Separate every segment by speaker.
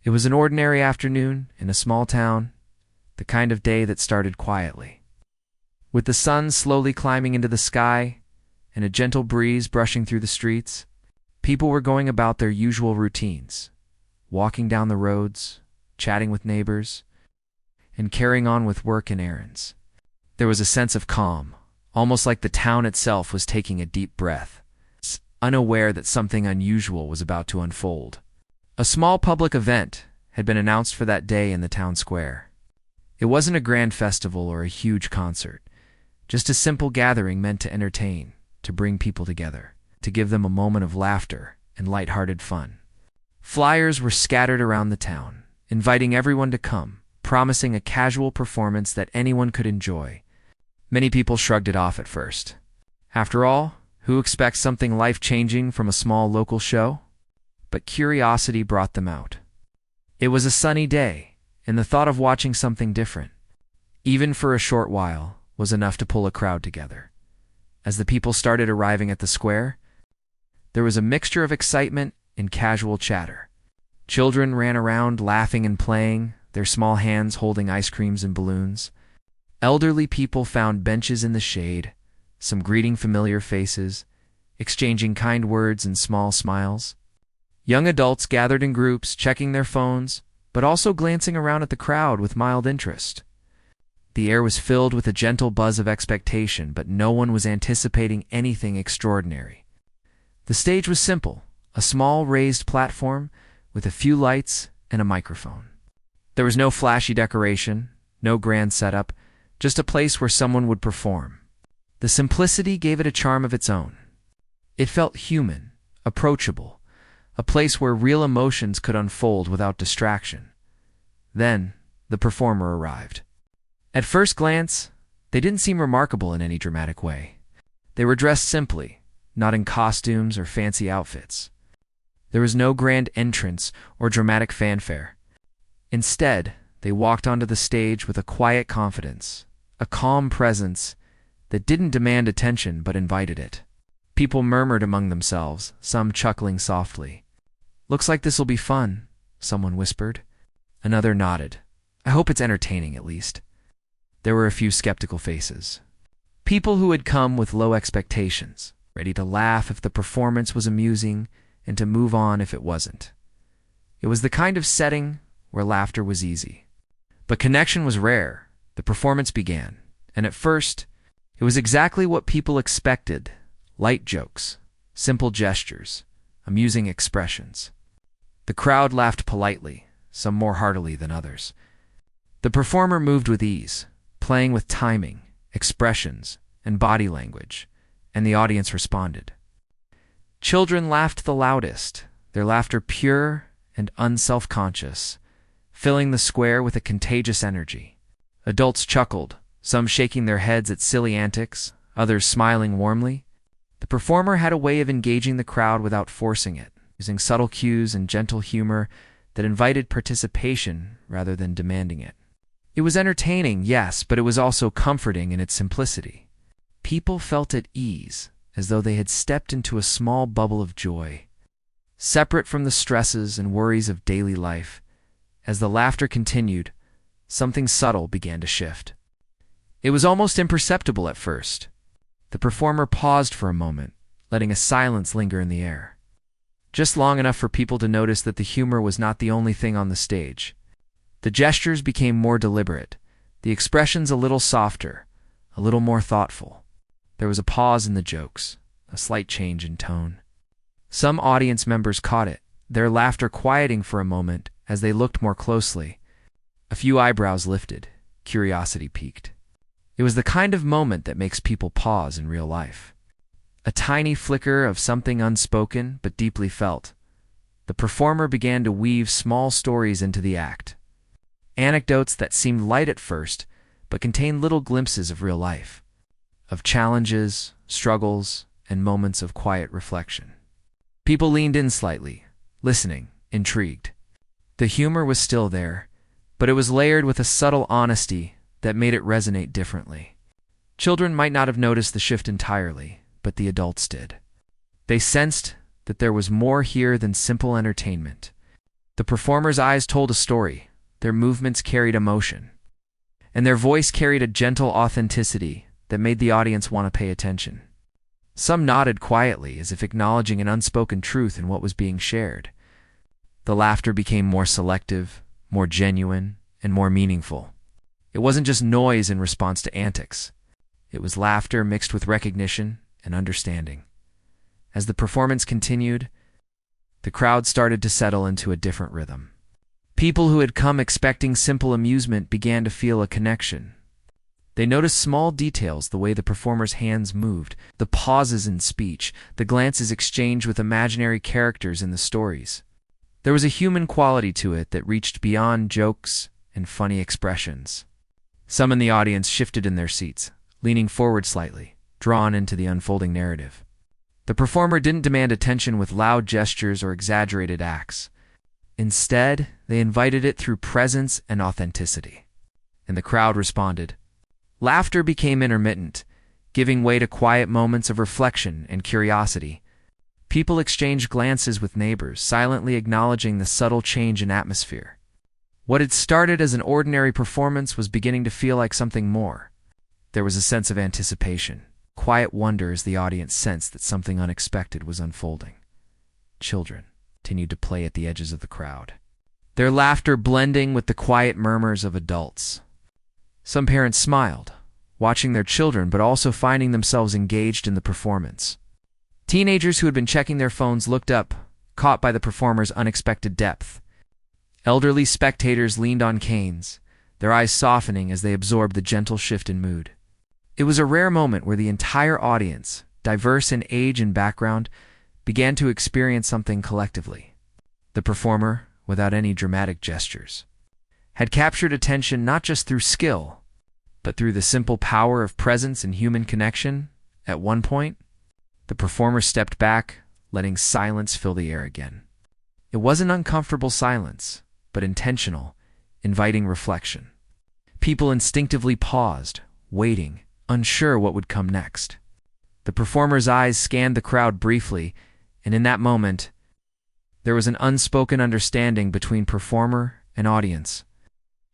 Speaker 1: It was an ordinary afternoon in a small town, the kind of day that started quietly. With the sun slowly climbing into the sky and a gentle breeze brushing through the streets, people were going about their usual routines, walking down the roads, chatting with neighbors, and carrying on with work and errands. There was a sense of calm, almost like the town itself was taking a deep breath, unaware that something unusual was about to unfold. A small public event had been announced for that day in the town square. It wasn't a grand festival or a huge concert, just a simple gathering meant to entertain, to bring people together, to give them a moment of laughter and lighthearted fun. Flyers were scattered around the town, inviting everyone to come, promising a casual performance that anyone could enjoy. Many people shrugged it off at first. After all, who expects something life-changing from a small local show? But curiosity brought them out. It was a sunny day, and the thought of watching something different, even for a short while, was enough to pull a crowd together. As the people started arriving at the square, there was a mixture of excitement and casual chatter. Children ran around laughing and playing, their small hands holding ice creams and balloons. Elderly people found benches in the shade, some greeting familiar faces, exchanging kind words and small smiles. Young adults gathered in groups, checking their phones, but also glancing around at the crowd with mild interest. The air was filled with a gentle buzz of expectation, but no one was anticipating anything extraordinary. The stage was simple, a small raised platform with a few lights and a microphone. There was no flashy decoration, no grand setup, just a place where someone would perform. The simplicity gave it a charm of its own. It felt human, approachable, a place where real emotions could unfold without distraction. Then, the performer arrived. At first glance, they didn't seem remarkable in any dramatic way. They were dressed simply, not in costumes or fancy outfits. There was no grand entrance or dramatic fanfare. Instead, they walked onto the stage with a quiet confidence, a calm presence that didn't demand attention but invited it. People murmured among themselves, some chuckling softly. "Looks like this'll be fun," someone whispered. Another nodded. "I hope it's entertaining, at least." There were a few skeptical faces. People who had come with low expectations, ready to laugh if the performance was amusing and to move on if it wasn't. It was the kind of setting where laughter was easy. But connection was rare. The performance began, and at first, it was exactly what people expected: light jokes, simple gestures, amusing expressions. The crowd laughed politely, some more heartily than others. The performer moved with ease, playing with timing, expressions, and body language, and the audience responded. Children laughed the loudest, their laughter pure and unself-conscious, filling the square with a contagious energy. Adults chuckled, some shaking their heads at silly antics, others smiling warmly. The performer had a way of engaging the crowd without forcing it, using subtle cues and gentle humor that invited participation rather than demanding it. It was entertaining, yes, but it was also comforting in its simplicity. People felt at ease, as though they had stepped into a small bubble of joy, separate from the stresses and worries of daily life. As the laughter continued, something subtle began to shift. It was almost imperceptible at first. The performer paused for a moment, letting a silence linger in the air. Just long enough for people to notice that the humor was not the only thing on the stage. The gestures became more deliberate, the expressions a little softer, a little more thoughtful. There was a pause in the jokes, a slight change in tone. Some audience members caught it, their laughter quieting for a moment as they looked more closely. A few eyebrows lifted, curiosity piqued. It was the kind of moment that makes people pause in real life. A tiny flicker of something unspoken but deeply felt. The performer began to weave small stories into the act. Anecdotes that seemed light at first, but contained little glimpses of real life, of challenges, struggles, and moments of quiet reflection. People leaned in slightly, listening, intrigued. The humor was still there, but it was layered with a subtle honesty that made it resonate differently. Children might not have noticed the shift entirely, but the adults did. They sensed that there was more here than simple entertainment. The performers' eyes told a story, their movements carried emotion, and their voice carried a gentle authenticity that made the audience want to pay attention. Some nodded quietly, as if acknowledging an unspoken truth in what was being shared. The laughter became more selective, more genuine, and more meaningful. It wasn't just noise in response to antics. It was laughter mixed with recognition and understanding. As the performance continued, the crowd started to settle into a different rhythm. People who had come expecting simple amusement began to feel a connection. They noticed small details, the way the performers' hands moved, the pauses in speech, the glances exchanged with imaginary characters in the stories. There was a human quality to it that reached beyond jokes and funny expressions. Some in the audience shifted in their seats, leaning forward slightly, drawn into the unfolding narrative. The performer didn't demand attention with loud gestures or exaggerated acts. Instead, they invited it through presence and authenticity. And the crowd responded. Laughter became intermittent, giving way to quiet moments of reflection and curiosity. People exchanged glances with neighbors, silently acknowledging the subtle change in atmosphere. What had started as an ordinary performance was beginning to feel like something more. There was a sense of anticipation, quiet wonder as the audience sensed that something unexpected was unfolding. Children continued to play at the edges of the crowd, their laughter blending with the quiet murmurs of adults. Some parents smiled, watching their children but also finding themselves engaged in the performance. Teenagers who had been checking their phones looked up, caught by the performer's unexpected depth. Elderly spectators leaned on canes, their eyes softening as they absorbed the gentle shift in mood. It was a rare moment where the entire audience, diverse in age and background, began to experience something collectively. The performer, without any dramatic gestures, had captured attention not just through skill, but through the simple power of presence and human connection. At one point, the performer stepped back, letting silence fill the air again. It wasn't uncomfortable silence, but intentional, inviting reflection. People instinctively paused, waiting, unsure what would come next. The performer's eyes scanned the crowd briefly, and in that moment, there was an unspoken understanding between performer and audience.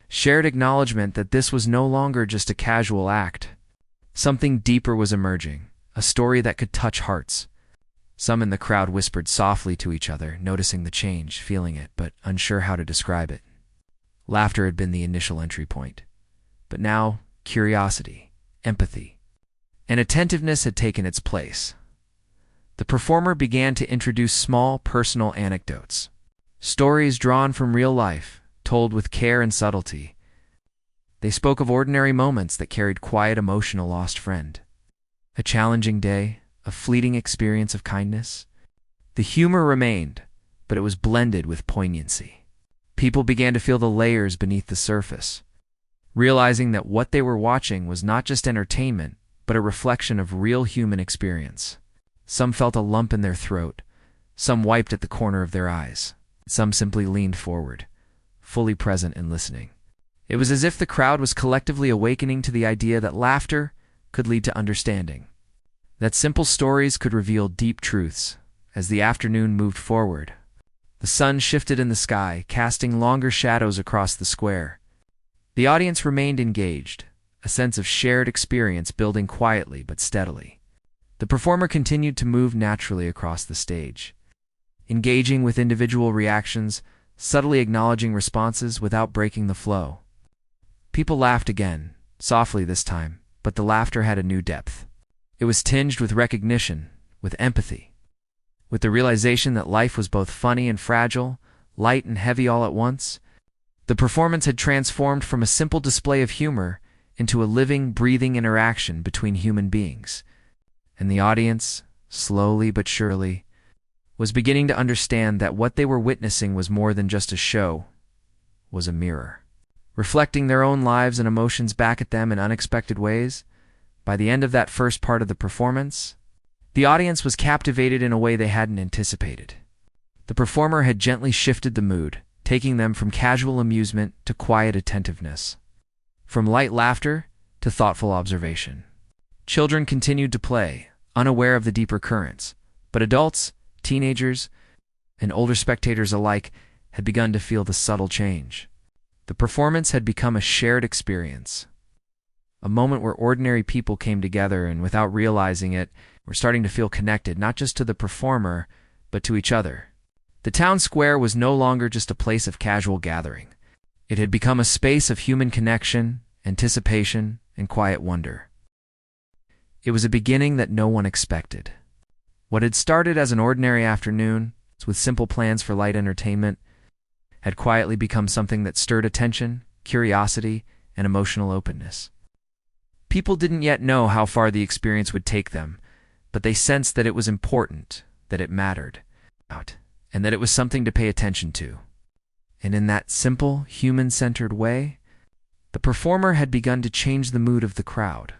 Speaker 1: Shared acknowledgement that this was no longer just a casual act. Something deeper was emerging, a story that could touch hearts. Some in the crowd whispered softly to each other, noticing the change, feeling it, but unsure how to describe it. Laughter had been the initial entry point, but now curiosity, empathy, and attentiveness had taken its place. The performer began to introduce small, personal anecdotes, stories drawn from real life, told with care and subtlety. They spoke of ordinary moments that carried quiet emotion, a lost friend, a challenging day, a fleeting experience of kindness. The humor remained, but it was blended with poignancy. People began to feel the layers beneath the surface, realizing that what they were watching was not just entertainment, but a reflection of real human experience. Some felt a lump in their throat, some wiped at the corner of their eyes, some simply leaned forward, fully present and listening. It was as if the crowd was collectively awakening to the idea that laughter could lead to understanding, that simple stories could reveal deep truths. As the afternoon moved forward, the sun shifted in the sky, casting longer shadows across the square. The audience remained engaged, a sense of shared experience building quietly but steadily. The performer continued to move naturally across the stage, engaging with individual reactions, subtly acknowledging responses without breaking the flow. People laughed again, softly this time, but the laughter had a new depth. It was tinged with recognition, with empathy, with the realization that life was both funny and fragile, light and heavy all at once. The performance had transformed from a simple display of humor into a living, breathing interaction between human beings. And the audience, slowly but surely, was beginning to understand that what they were witnessing was more than just a show, was a mirror, reflecting their own lives and emotions back at them in unexpected ways. By the end of that first part of the performance, the audience was captivated in a way they hadn't anticipated. The performer had gently shifted the mood, taking them from casual amusement to quiet attentiveness, from light laughter to thoughtful observation. Children continued to play, unaware of the deeper currents, but adults, teenagers, and older spectators alike had begun to feel the subtle change. The performance had become a shared experience, a moment where ordinary people came together and, without realizing it, were starting to feel connected not just to the performer, but to each other. The town square was no longer just a place of casual gathering. It had become a space of human connection, anticipation, and quiet wonder. It was a beginning that no one expected. What had started as an ordinary afternoon, with simple plans for light entertainment, had quietly become something that stirred attention, curiosity, and emotional openness. People didn't yet know how far the experience would take them, but they sensed that it was important, that it mattered, and that it was something to pay attention to. And in that simple, human-centered way, the performer had begun to change the mood of the crowd.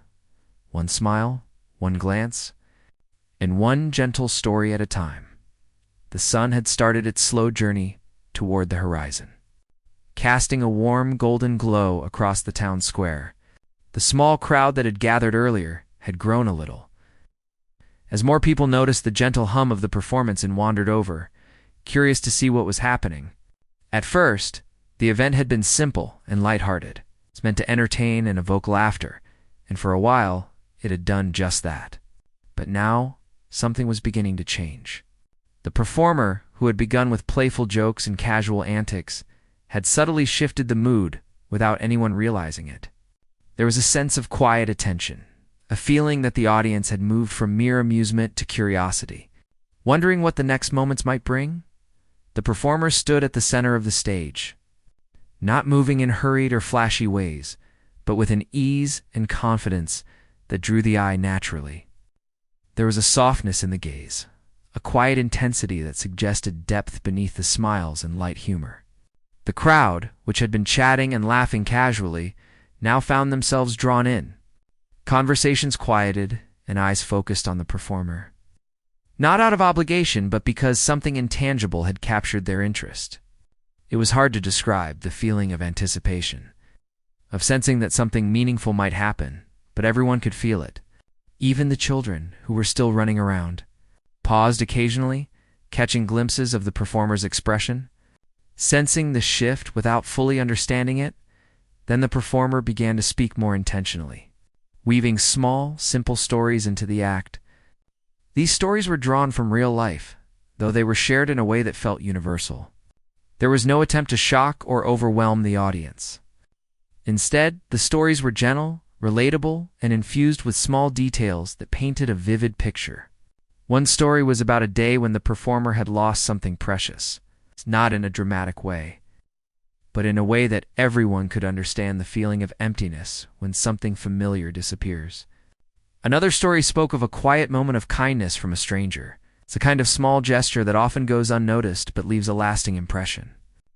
Speaker 1: One smile, one glance, and one gentle story at a time. The sun had started its slow journey toward the horizon, casting a warm golden glow across the town square. The small crowd that had gathered earlier had grown a little. As more people noticed the gentle hum of the performance and wandered over, curious to see what was happening. At first, the event had been simple and lighthearted. It's meant to entertain and evoke laughter, and for a while, it had done just that. But now, something was beginning to change. The performer, who had begun with playful jokes and casual antics, had subtly shifted the mood without anyone realizing it. There was a sense of quiet attention, a feeling that the audience had moved from mere amusement to curiosity. Wondering what the next moments might bring, the performer stood at the center of the stage, not moving in hurried or flashy ways, but with an ease and confidence that drew the eye naturally. There was a softness in the gaze, a quiet intensity that suggested depth beneath the smiles and light humor. The crowd, which had been chatting and laughing casually, now found themselves drawn in. Conversations quieted and eyes focused on the performer. Not out of obligation, but because something intangible had captured their interest. It was hard to describe the feeling of anticipation, of sensing that something meaningful might happen, but everyone could feel it. Even the children, who were still running around, paused occasionally, catching glimpses of the performer's expression. Sensing the shift without fully understanding it, then the performer began to speak more intentionally, weaving small, simple stories into the act. These stories were drawn from real life, though they were shared in a way that felt universal. There was no attempt to shock or overwhelm the audience. Instead, the stories were gentle, relatable, and infused with small details that painted a vivid picture. One story was about a day when the performer had lost something precious, not in a dramatic way, but in a way that everyone could understand the feeling of emptiness when something familiar disappears. Another story spoke of a quiet moment of kindness from a stranger. It's a kind of small gesture that often goes unnoticed but leaves a lasting impression.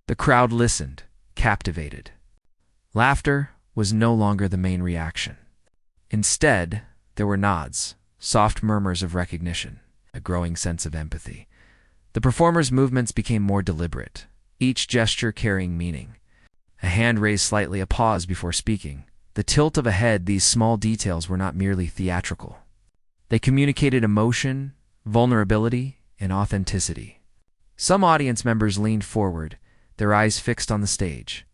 Speaker 1: The crowd listened, captivated. Laughter was no longer the main reaction. Instead, there were nods, soft murmurs of recognition, a growing sense of empathy. The performer's movements became more deliberate, each gesture carrying meaning. A hand raised slightly, a pause before speaking. The tilt of a head, these small details were not merely theatrical. They communicated emotion, vulnerability, and authenticity. Some audience members leaned forward, their eyes fixed on the stage.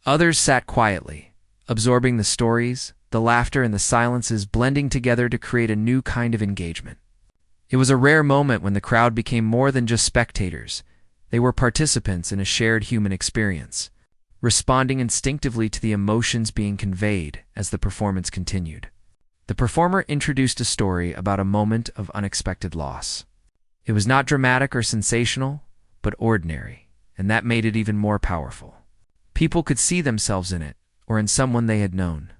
Speaker 1: Others sat quietly, absorbing the stories, the laughter, and the silences blending together to create a new kind of engagement. It was a rare moment when the crowd became more than just spectators. They were participants in a shared human experience, responding instinctively to the emotions being conveyed as the performance continued. The performer introduced a story about a moment of unexpected loss. It was not dramatic or sensational, but ordinary, and that made it even more powerful. People could see themselves in it, or in someone they had known.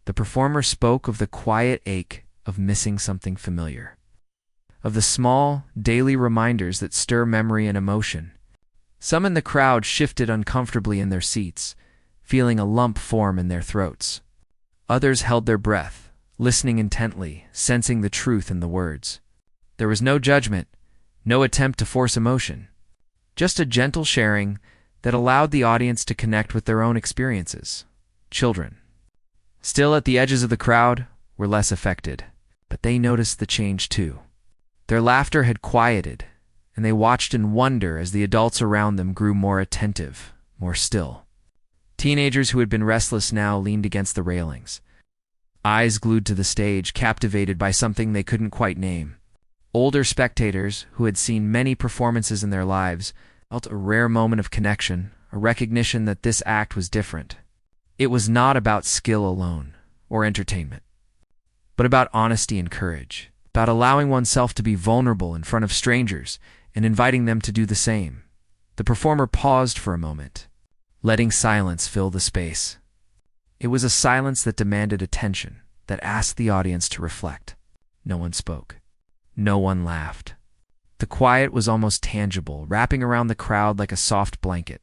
Speaker 1: The performer spoke of the quiet ache of missing something familiar, of the small, daily reminders that stir memory and emotion. Some in the crowd shifted uncomfortably in their seats, feeling a lump form in their throats. Others held their breath, listening intently, sensing the truth in the words. There was no judgment, no attempt to force emotion, just a gentle sharing that allowed the audience to connect with their own experiences. Children, still at the edges of the crowd, were less affected, but they noticed the change too. Their laughter had quieted, and they watched in wonder as the adults around them grew more attentive, more still. Teenagers who had been restless now leaned against the railings, eyes glued to the stage, captivated by something they couldn't quite name. Older spectators, who had seen many performances in their lives, felt a rare moment of connection, a recognition that this act was different. It was not about skill alone, or entertainment, but about honesty and courage, about allowing oneself to be vulnerable in front of strangers and inviting them to do the same. The performer paused for a moment, letting silence fill the space. It was a silence that demanded attention, that asked the audience to reflect. No one spoke. No one laughed. The quiet was almost tangible, wrapping around the crowd like a soft blanket.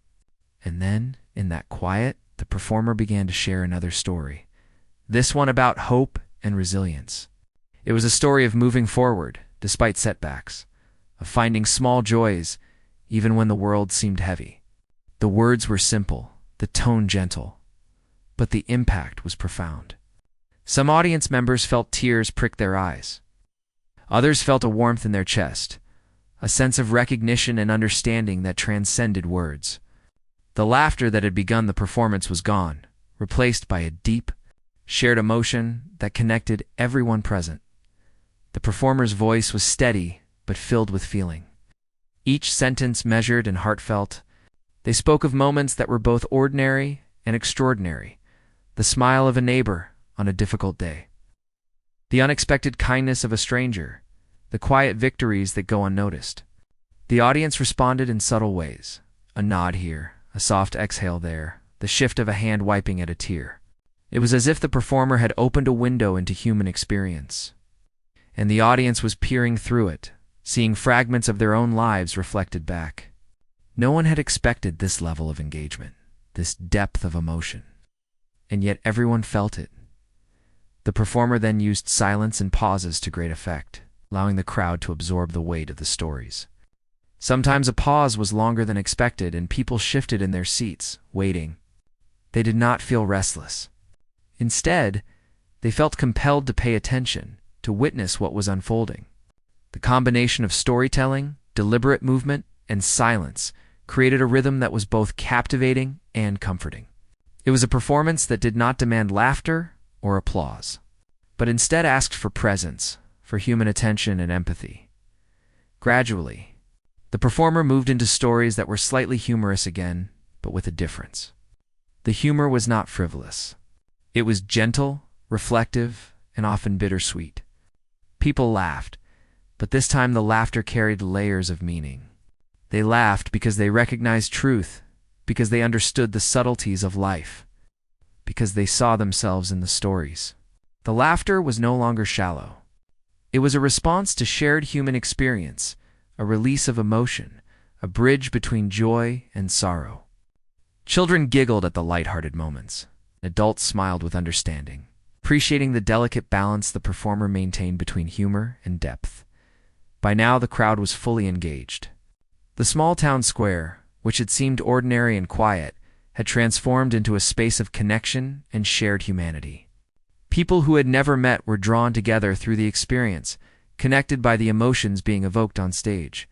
Speaker 1: And then, in that quiet, the performer began to share another story. This one about hope and resilience. It was a story of moving forward, despite setbacks, of finding small joys, even when the world seemed heavy. The words were simple, the tone gentle, but the impact was profound. Some audience members felt tears prick their eyes. Others felt a warmth in their chest, a sense of recognition and understanding that transcended words. The laughter that had begun the performance was gone, replaced by a deep, shared emotion that connected everyone present. The performer's voice was steady but filled with feeling. Each sentence measured and heartfelt. They spoke of moments that were both ordinary and extraordinary, the smile of a neighbor on a difficult day, the unexpected kindness of a stranger, the quiet victories that go unnoticed. The audience responded in subtle ways, a nod here, a soft exhale there, the shift of a hand wiping at a tear. It was as if the performer had opened a window into human experience, and the audience was peering through it, seeing fragments of their own lives reflected back. No one had expected this level of engagement, this depth of emotion, and yet everyone felt it. The performer then used silence and pauses to great effect, allowing the crowd to absorb the weight of the stories. Sometimes a pause was longer than expected, and people shifted in their seats, waiting. They did not feel restless. Instead, they felt compelled to pay attention, to witness what was unfolding. The combination of storytelling, deliberate movement, and silence created a rhythm that was both captivating and comforting. It was a performance that did not demand laughter or applause, but instead asked for presence, for human attention and empathy. Gradually, the performer moved into stories that were slightly humorous again, but with a difference. The humor was not frivolous. It was gentle, reflective, and often bittersweet. People laughed, but this time the laughter carried layers of meaning. They laughed because they recognized truth, because they understood the subtleties of life, because they saw themselves in the stories. The laughter was no longer shallow. It was a response to shared human experience, a release of emotion, a bridge between joy and sorrow. Children giggled at the light-hearted moments. Adults smiled with understanding, appreciating the delicate balance the performer maintained between humor and depth. By now, the crowd was fully engaged. The small town square, which had seemed ordinary and quiet, had transformed into a space of connection and shared humanity. People who had never met were drawn together through the experience, connected by the emotions being evoked on stage.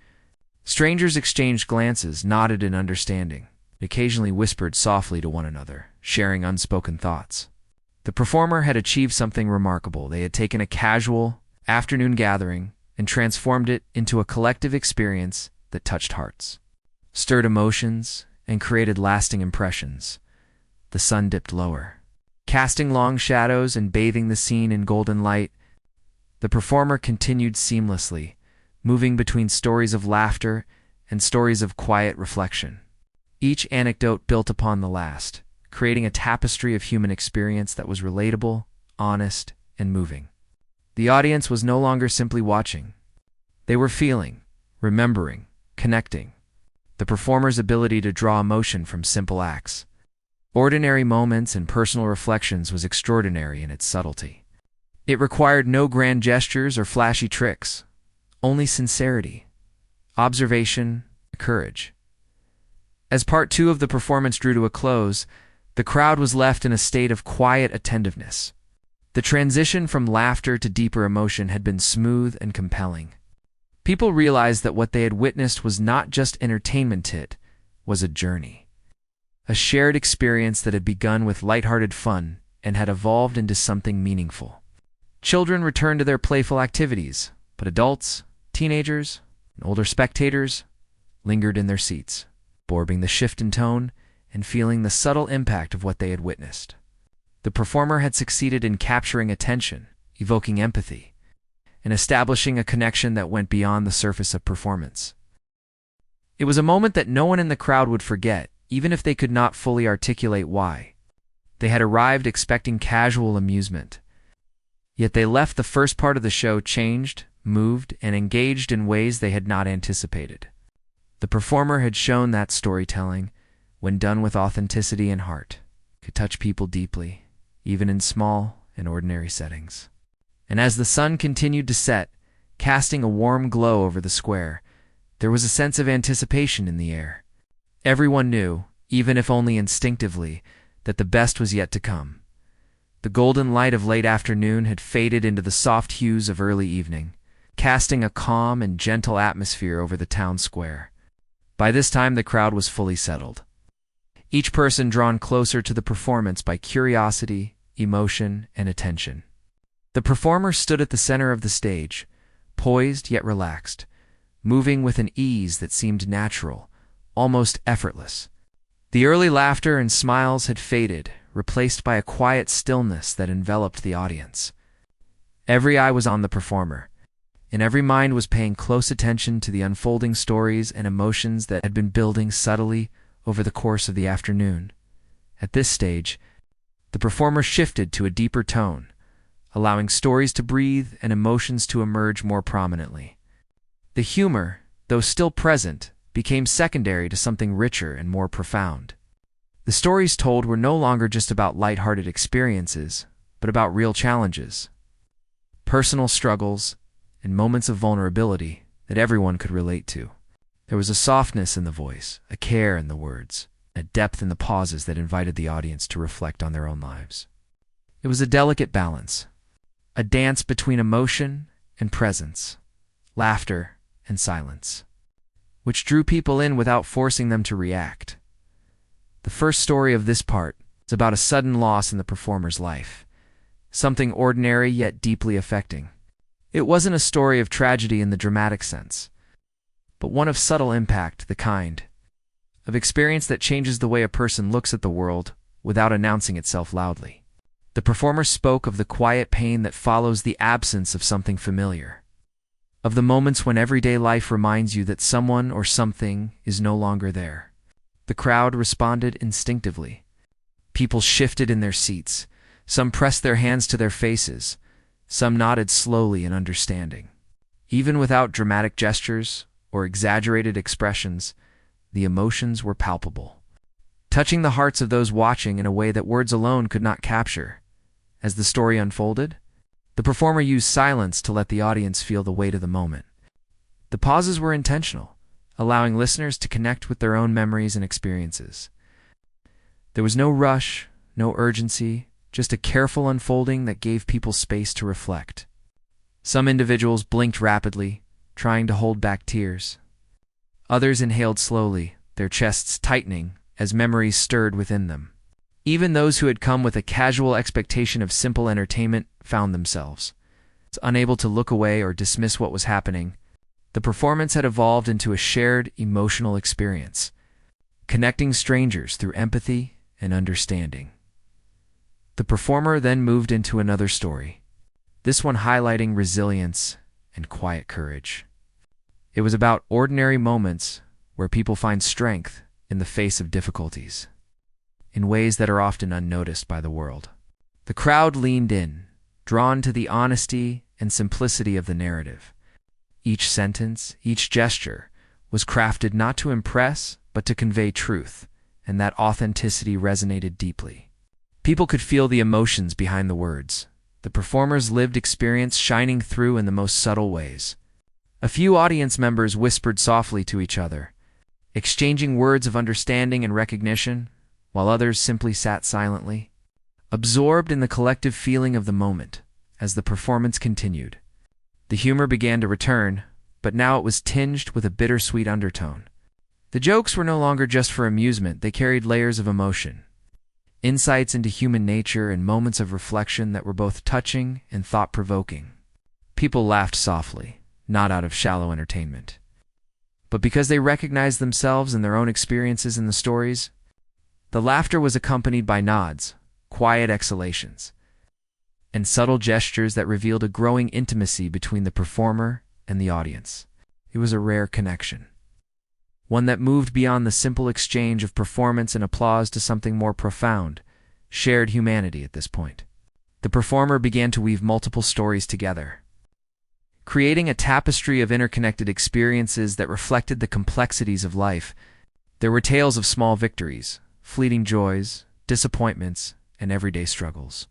Speaker 1: Strangers exchanged glances, nodded in understanding, and occasionally whispered softly to one another, sharing unspoken thoughts. The performer had achieved something remarkable. They had taken a casual, afternoon gathering and transformed it into a collective experience that touched hearts, stirred emotions, and created lasting impressions. The sun dipped lower, casting long shadows and bathing the scene in golden light. The performer continued seamlessly, moving between stories of laughter and stories of quiet reflection. Each anecdote built upon the last, creating a tapestry of human experience that was relatable, honest, and moving. The audience was no longer simply watching. They were feeling, remembering, connecting. The performer's ability to draw emotion from simple acts, ordinary moments, and personal reflections was extraordinary in its subtlety. It required no grand gestures or flashy tricks, only sincerity, observation, and courage. As part two of the performance drew to a close, the crowd was left in a state of quiet attentiveness. The transition from laughter to deeper emotion had been smooth and compelling. People realized that what they had witnessed was not just entertainment, it was a journey. A shared experience that had begun with lighthearted fun and had evolved into something meaningful. Children returned to their playful activities, but adults, teenagers, and older spectators lingered in their seats, absorbing the shift in tone and feeling the subtle impact of what they had witnessed. The performer had succeeded in capturing attention, evoking empathy, and establishing a connection that went beyond the surface of performance. It was a moment that no one in the crowd would forget, even if they could not fully articulate why. They had arrived expecting casual amusement, yet they left the first part of the show changed, moved, and engaged in ways they had not anticipated. The performer had shown that storytelling, when done with authenticity and heart, could touch people deeply, even in small and ordinary settings. And as the sun continued to set, casting a warm glow over the square, there was a sense of anticipation in the air. Everyone knew, even if only instinctively, that the best was yet to come. The golden light of late afternoon had faded into the soft hues of early evening, casting a calm and gentle atmosphere over the town square. By this time, the crowd was fully settled, each person drawn closer to the performance by curiosity, emotion, and attention. The performer stood at the center of the stage, poised yet relaxed, moving with an ease that seemed natural, almost effortless. The early laughter and smiles had faded, replaced by a quiet stillness that enveloped the audience. Every eye was on the performer, and every mind was paying close attention to the unfolding stories and emotions that had been building subtly over the course of the afternoon. At this stage, the performer shifted to a deeper tone, allowing stories to breathe and emotions to emerge more prominently. The humor, though still present, became secondary to something richer and more profound. The stories told were no longer just about lighthearted experiences, but about real challenges, personal struggles, and moments of vulnerability that everyone could relate to. There was a softness in the voice, a care in the words, a depth in the pauses that invited the audience to reflect on their own lives. It was a delicate balance, a dance between emotion and presence, laughter and silence, which drew people in without forcing them to react. The first story of this part is about a sudden loss in the performer's life, something ordinary yet deeply affecting. It wasn't a story of tragedy in the dramatic sense, but one of subtle impact, the kind of experience that changes the way a person looks at the world without announcing itself loudly. The performer spoke of the quiet pain that follows the absence of something familiar, of the moments when everyday life reminds you that someone or something is no longer there. The crowd responded instinctively. People shifted in their seats. Some pressed their hands to their faces. Some nodded slowly in understanding. Even without dramatic gestures or exaggerated expressions, the emotions were palpable, touching the hearts of those watching in a way that words alone could not capture. As the story unfolded, the performer used silence to let the audience feel the weight of the moment. The pauses were intentional, allowing listeners to connect with their own memories and experiences. There was no rush, no urgency, just a careful unfolding that gave people space to reflect. Some individuals blinked rapidly, trying to hold back tears. Others inhaled slowly, their chests tightening as memories stirred within them. Even those who had come with a casual expectation of simple entertainment found themselves unable to look away or dismiss what was happening. The performance had evolved into a shared emotional experience, connecting strangers through empathy and understanding. The performer then moved into another story, this one highlighting resilience and quiet courage. It was about ordinary moments where people find strength in the face of difficulties, in ways that are often unnoticed by the world. The crowd leaned in, drawn to the honesty and simplicity of the narrative. Each sentence, each gesture, was crafted not to impress, but to convey truth, and that authenticity resonated deeply. People could feel the emotions behind the words, the performer's lived experience shining through in the most subtle ways. A few audience members whispered softly to each other, exchanging words of understanding and recognition, while others simply sat silently, absorbed in the collective feeling of the moment. As the performance continued, the humor began to return, but now it was tinged with a bittersweet undertone. The jokes were no longer just for amusement, they carried layers of emotion, insights into human nature, and moments of reflection that were both touching and thought-provoking. People laughed softly, not out of shallow entertainment, but because they recognized themselves and their own experiences in the stories. The laughter was accompanied by nods, quiet exhalations, and subtle gestures that revealed a growing intimacy between the performer and the audience. It was a rare connection, one that moved beyond the simple exchange of performance and applause to something more profound, shared humanity. At this point, the performer began to weave multiple stories together, creating a tapestry of interconnected experiences that reflected the complexities of life. There were tales of small victories, fleeting joys, disappointments, and everyday struggles.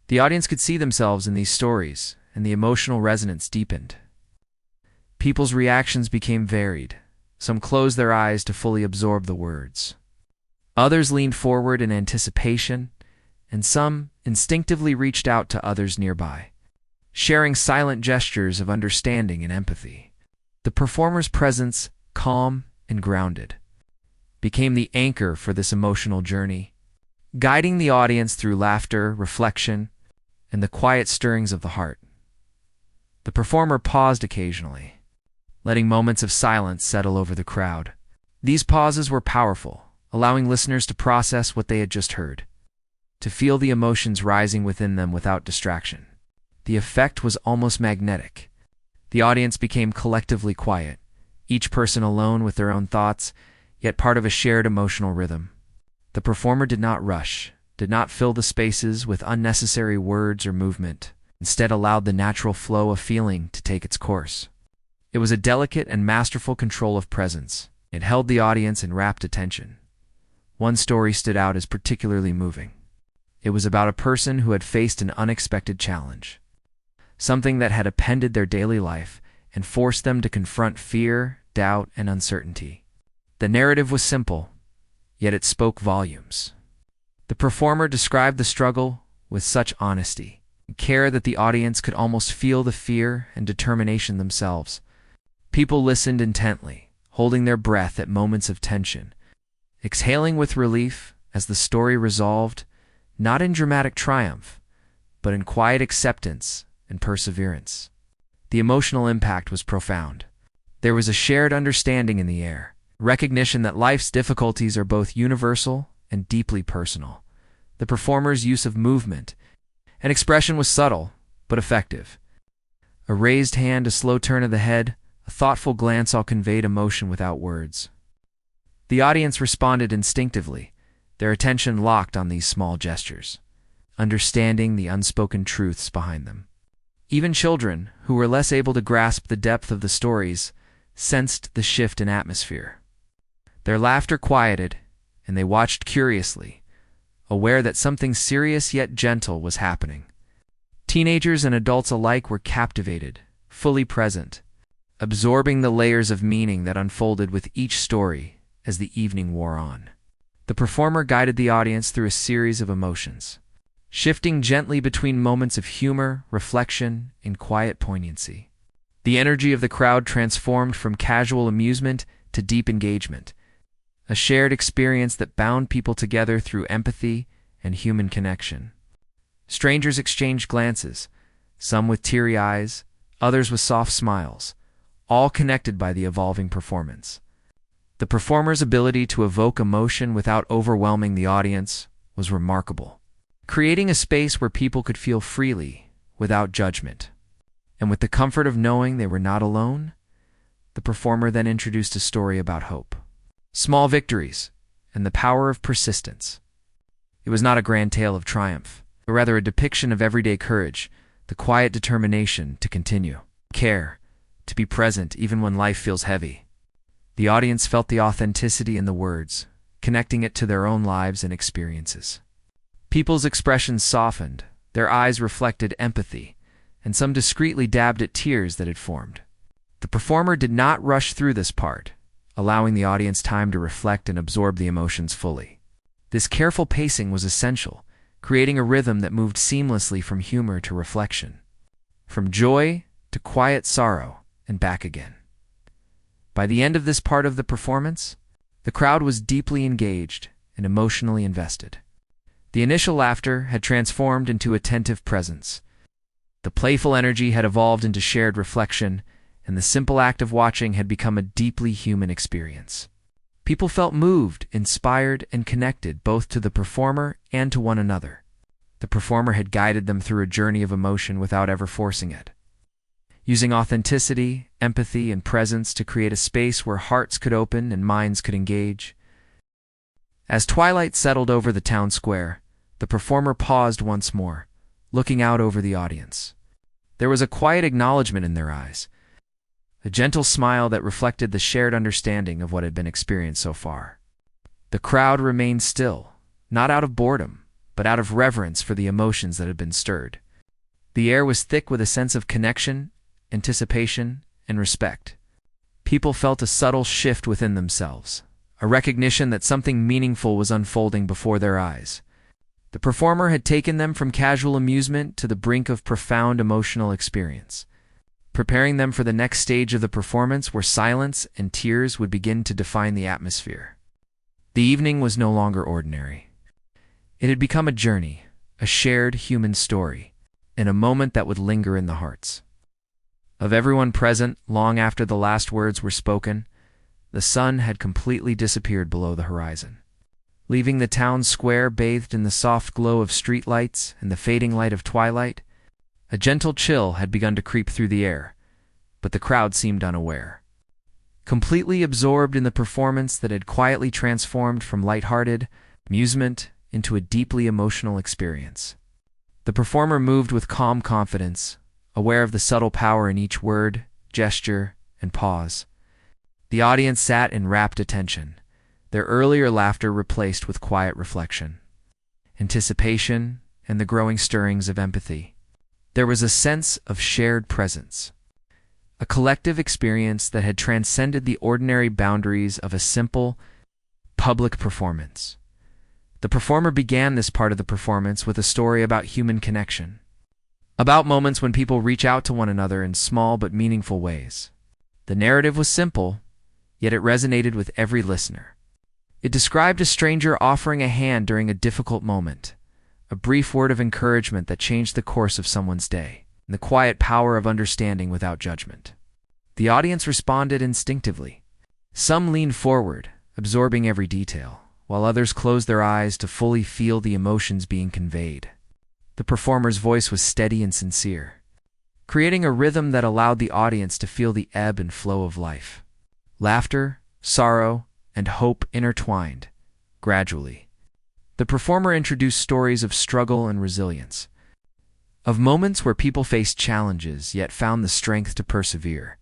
Speaker 1: The audience could see themselves in these stories, and the emotional resonance deepened. People's reactions became varied. Some closed their eyes to fully absorb the words. Others leaned forward in anticipation, and some instinctively reached out to others nearby, sharing silent gestures of understanding and empathy. The performer's presence, calm and grounded, became the anchor for this emotional journey, guiding the audience through laughter, reflection, and the quiet stirrings of the heart. The performer paused occasionally, letting moments of silence settle over the crowd. These pauses were powerful, allowing listeners to process what they had just heard, to feel the emotions rising within them without distraction. The effect was almost magnetic. The audience became collectively quiet, each person alone with their own thoughts, yet part of a shared emotional rhythm. The performer did not rush, did not fill the spaces with unnecessary words or movement, instead allowed the natural flow of feeling to take its course. It was a delicate and masterful control of presence. It held the audience in rapt attention. One story stood out as particularly moving. It was about a person who had faced an unexpected challenge, something that had upended their daily life and forced them to confront fear, doubt, and uncertainty. The narrative was simple, yet it spoke volumes. The performer described the struggle with such honesty and care that the audience could almost feel the fear and determination themselves. People listened intently, holding their breath at moments of tension, exhaling with relief as the story resolved, not in dramatic triumph, but in quiet acceptance and perseverance. The emotional impact was profound. There was a shared understanding in the air, recognition that life's difficulties are both universal and deeply personal. The performer's use of movement and expression was subtle, but effective. A raised hand, a slow turn of the head, a thoughtful glance all conveyed emotion without words. The audience responded instinctively, their attention locked on these small gestures, understanding the unspoken truths behind them. Even children, who were less able to grasp the depth of the stories, sensed the shift in atmosphere. Their laughter quieted, and they watched curiously, aware that something serious yet gentle was happening. Teenagers and adults alike were captivated, fully present, absorbing the layers of meaning that unfolded with each story as the evening wore on. The performer guided the audience through a series of emotions, shifting gently between moments of humor, reflection, and quiet poignancy. The energy of the crowd transformed from casual amusement to deep engagement, a shared experience that bound people together through empathy and human connection. Strangers exchanged glances, some with teary eyes, others with soft smiles, all connected by the evolving performance. The performer's ability to evoke emotion without overwhelming the audience was remarkable, creating a space where people could feel freely, without judgment. And with the comfort of knowing they were not alone, the performer then introduced a story about hope, small victories, and the power of persistence. It was not a grand tale of triumph, but rather a depiction of everyday courage, the quiet determination to continue, care, to be present even when life feels heavy. The audience felt the authenticity in the words, connecting it to their own lives and experiences. People's expressions softened, their eyes reflected empathy, and some discreetly dabbed at tears that had formed. The performer did not rush through this part, allowing the audience time to reflect and absorb the emotions fully. This careful pacing was essential, creating a rhythm that moved seamlessly from humor to reflection, from joy to quiet sorrow, and back again. By the end of this part of the performance, the crowd was deeply engaged and emotionally invested. The initial laughter had transformed into attentive presence. The playful energy had evolved into shared reflection, and the simple act of watching had become a deeply human experience. People felt moved, inspired, and connected both to the performer and to one another. The performer had guided them through a journey of emotion without ever forcing it, using authenticity, empathy, and presence to create a space where hearts could open and minds could engage. As twilight settled over the town square, the performer paused once more, looking out over the audience. There was a quiet acknowledgement in their eyes, a gentle smile that reflected the shared understanding of what had been experienced so far. The crowd remained still, not out of boredom, but out of reverence for the emotions that had been stirred. The air was thick with a sense of connection, anticipation, and respect. People felt a subtle shift within themselves, a recognition that something meaningful was unfolding before their eyes. The performer had taken them from casual amusement to the brink of profound emotional experience, preparing them for the next stage of the performance where silence and tears would begin to define the atmosphere. The evening was no longer ordinary. It had become a journey, a shared human story, and a moment that would linger in the hearts of everyone present long after the last words were spoken. The sun had completely disappeared below the horizon, leaving the town square bathed in the soft glow of streetlights and the fading light of twilight. A gentle chill had begun to creep through the air, but the crowd seemed unaware, completely absorbed in the performance that had quietly transformed from lighthearted amusement into a deeply emotional experience. The performer moved with calm confidence, aware of the subtle power in each word, gesture, and pause. The audience sat in rapt attention, their earlier laughter replaced with quiet reflection, anticipation, and the growing stirrings of empathy. There was a sense of shared presence, a collective experience that had transcended the ordinary boundaries of a simple, public performance. The performer began this part of the performance with a story about human connection, about moments when people reach out to one another in small but meaningful ways. The narrative was simple, yet it resonated with every listener. It described a stranger offering a hand during a difficult moment, a brief word of encouragement that changed the course of someone's day, and the quiet power of understanding without judgment. The audience responded instinctively. Some leaned forward, absorbing every detail, while others closed their eyes to fully feel the emotions being conveyed. The performer's voice was steady and sincere, creating a rhythm that allowed the audience to feel the ebb and flow of life. Laughter, sorrow, and hope intertwined, gradually. The performer introduced stories of struggle and resilience, of moments where people faced challenges yet found the strength to persevere.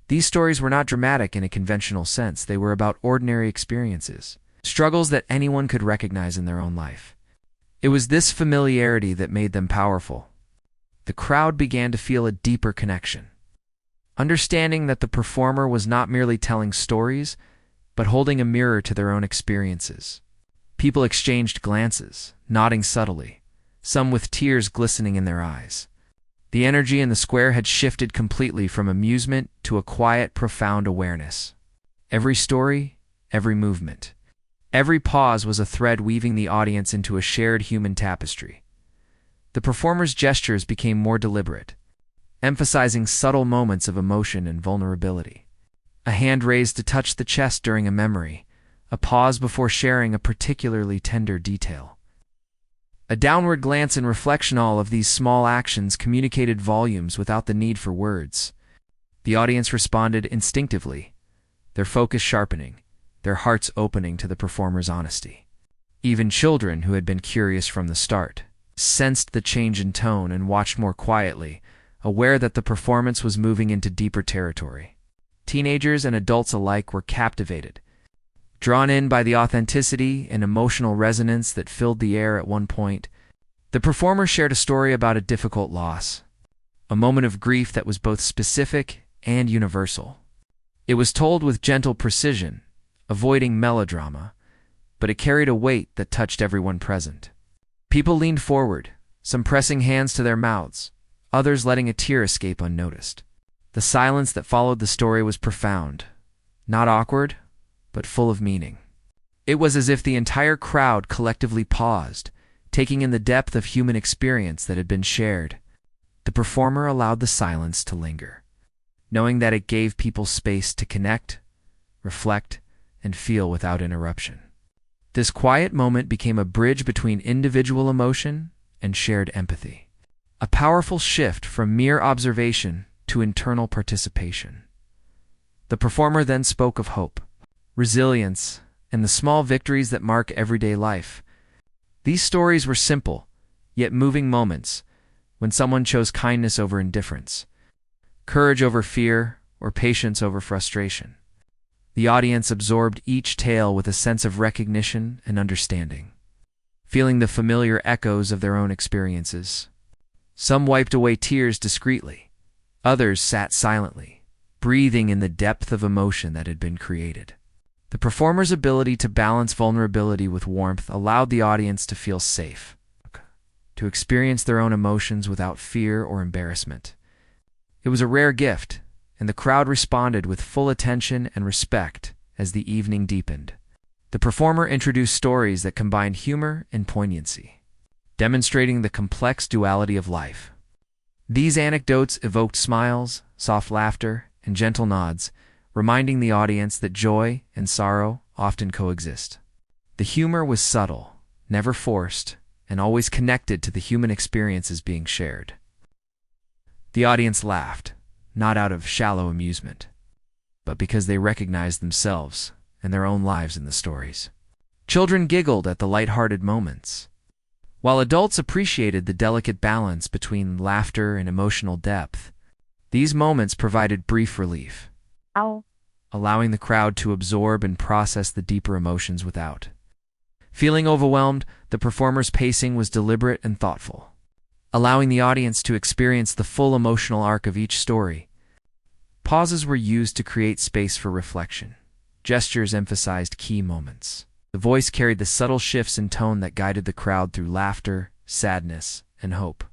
Speaker 1: These stories were not dramatic in a conventional sense. They were about ordinary experiences, struggles that anyone could recognize in their own life. It was this familiarity that made them powerful. The crowd began to feel a deeper connection, understanding that the performer was not merely telling stories, but holding a mirror to their own experiences. People exchanged glances, nodding subtly, some with tears glistening in their eyes. The energy in the square had shifted completely from amusement to a quiet, profound awareness. Every story, every movement, every pause was a thread weaving the audience into a shared human tapestry. The performer's gestures became more deliberate, emphasizing subtle moments of emotion and vulnerability. A hand raised to touch the chest during a memory, a pause before sharing a particularly tender detail. A downward glance and reflection, all of these small actions communicated volumes without the need for words. The audience responded instinctively, their focus sharpening, their hearts opening to the performer's honesty. Even children who had been curious from the start sensed the change in tone and watched more quietly, aware that the performance was moving into deeper territory. Teenagers and adults alike were captivated, drawn in by the authenticity and emotional resonance that filled the air. At one point, the performer shared a story about a difficult loss, a moment of grief that was both specific and universal. It was told with gentle precision, avoiding melodrama, but it carried a weight that touched everyone present. People leaned forward, some pressing hands to their mouths, others letting a tear escape unnoticed. The silence that followed the story was profound, not awkward, but full of meaning. It was as if the entire crowd collectively paused, taking in the depth of human experience that had been shared. The performer allowed the silence to linger, knowing that it gave people space to connect, reflect, and feel without interruption. This quiet moment became a bridge between individual emotion and shared empathy, a powerful shift from mere observation to internal participation. The performer then spoke of hope, resilience, and the small victories that mark everyday life. These stories were simple, yet moving moments, when someone chose kindness over indifference, courage over fear, or patience over frustration. The audience absorbed each tale with a sense of recognition and understanding, feeling the familiar echoes of their own experiences. Some wiped away tears discreetly. Others sat silently, breathing in the depth of emotion that had been created. The performer's ability to balance vulnerability with warmth allowed the audience to feel safe, to experience their own emotions without fear or embarrassment. It was a rare gift, and the crowd responded with full attention and respect as the evening deepened. The performer introduced stories that combined humor and poignancy, demonstrating the complex duality of life. These anecdotes evoked smiles, soft laughter, and gentle nods, reminding the audience that joy and sorrow often coexist. The humor was subtle, never forced, and always connected to the human experiences being shared. The audience laughed, not out of shallow amusement, but because they recognized themselves and their own lives in the stories. Children giggled at the light-hearted moments, while adults appreciated the delicate balance between laughter and emotional depth. These moments provided brief relief, allowing the crowd to absorb and process the deeper emotions without. Feeling overwhelmed, the performer's pacing was deliberate and thoughtful, allowing the audience to experience the full emotional arc of each story. Pauses were used to create space for reflection. Gestures emphasized key moments. The voice carried the subtle shifts in tone that guided the crowd through laughter, sadness, and hope.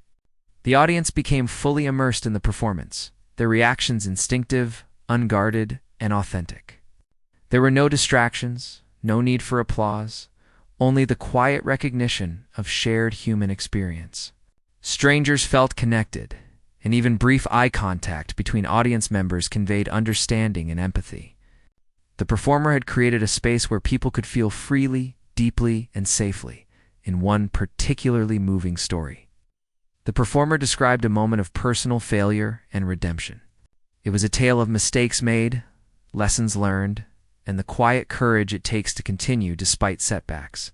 Speaker 1: The audience became fully immersed in the performance, their reactions instinctive, unguarded, and authentic. There were no distractions, no need for applause, only the quiet recognition of shared human experience. Strangers felt connected, and even brief eye contact between audience members conveyed understanding and empathy. The performer had created a space where people could feel freely, deeply, and safely in one particularly moving story. The performer described a moment of personal failure and redemption. It was a tale of mistakes made, lessons learned, and the quiet courage it takes to continue despite setbacks.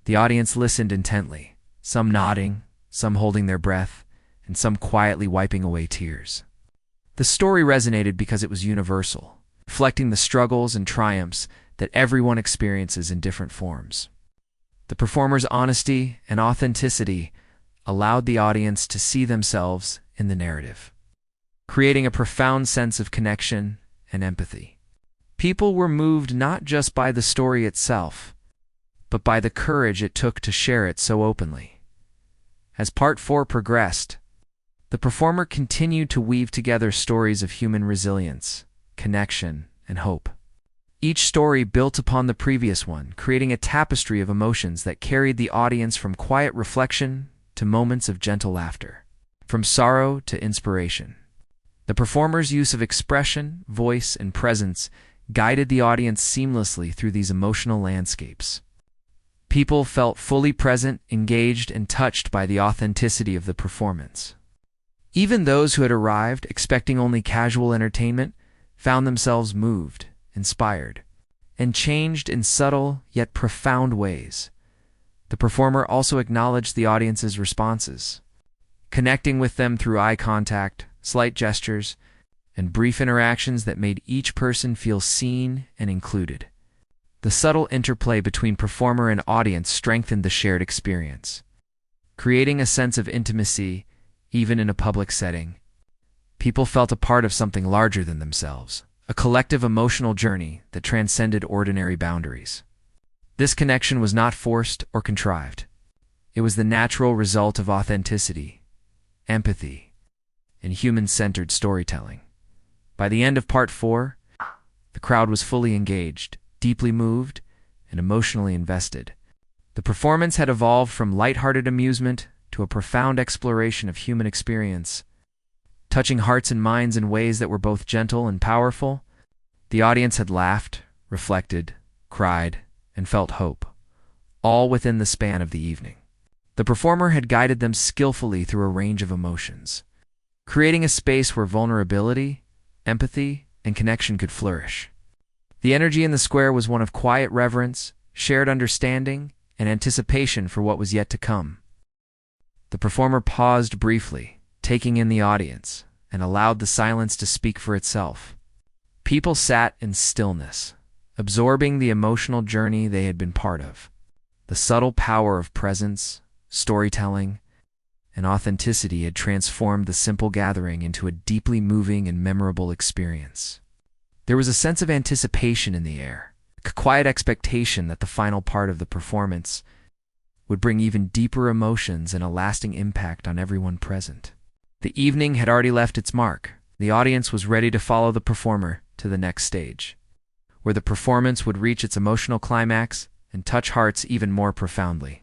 Speaker 1: The audience listened intently, some nodding, some holding their breath, and some quietly wiping away tears. The story resonated because it was universal, reflecting the struggles and triumphs that everyone experiences in different forms. The performer's honesty and authenticity allowed the audience to see themselves in the narrative, creating a profound sense of connection and empathy. People were moved not just by the story itself, but by the courage it took to share it so openly. As Part 4 progressed, the performer continued to weave together stories of human resilience, connection, and hope. Each story built upon the previous one, creating a tapestry of emotions that carried the audience from quiet reflection to moments of gentle laughter, from sorrow to inspiration. The performer's use of expression, voice, and presence guided the audience seamlessly through these emotional landscapes. People felt fully present, engaged, and touched by the authenticity of the performance. Even those who had arrived expecting only casual entertainment found themselves moved, inspired, and changed in subtle yet profound ways. The performer also acknowledged the audience's responses, connecting with them through eye contact, slight gestures, and brief interactions that made each person feel seen and included. The subtle interplay between performer and audience strengthened the shared experience, creating a sense of intimacy even in a public setting. People felt a part of something larger than themselves, a collective emotional journey that transcended ordinary boundaries. This connection was not forced or contrived. It was the natural result of authenticity, empathy, and human-centered storytelling. By the end of Part 4, The crowd was fully engaged, deeply moved, and emotionally invested. The performance had evolved from lighthearted amusement to a profound exploration of human experience, touching hearts and minds in ways that were both gentle and powerful. The audience had laughed, reflected, cried, and felt hope, all within the span of the evening. The performer had guided them skillfully through a range of emotions, creating a space where vulnerability, empathy, and connection could flourish. The energy in the square was one of quiet reverence, shared understanding, and anticipation for what was yet to come. The performer paused briefly, taking in the audience, and allowed the silence to speak for itself. People sat in stillness, absorbing the emotional journey they had been part of. The subtle power of presence, storytelling, and authenticity had transformed the simple gathering into a deeply moving and memorable experience. There was a sense of anticipation in the air, a quiet expectation that the final part of the performance would bring even deeper emotions and a lasting impact on everyone present. The evening had already left its mark. The audience was ready to follow the performer to the next stage, where the performance would reach its emotional climax and touch hearts even more profoundly.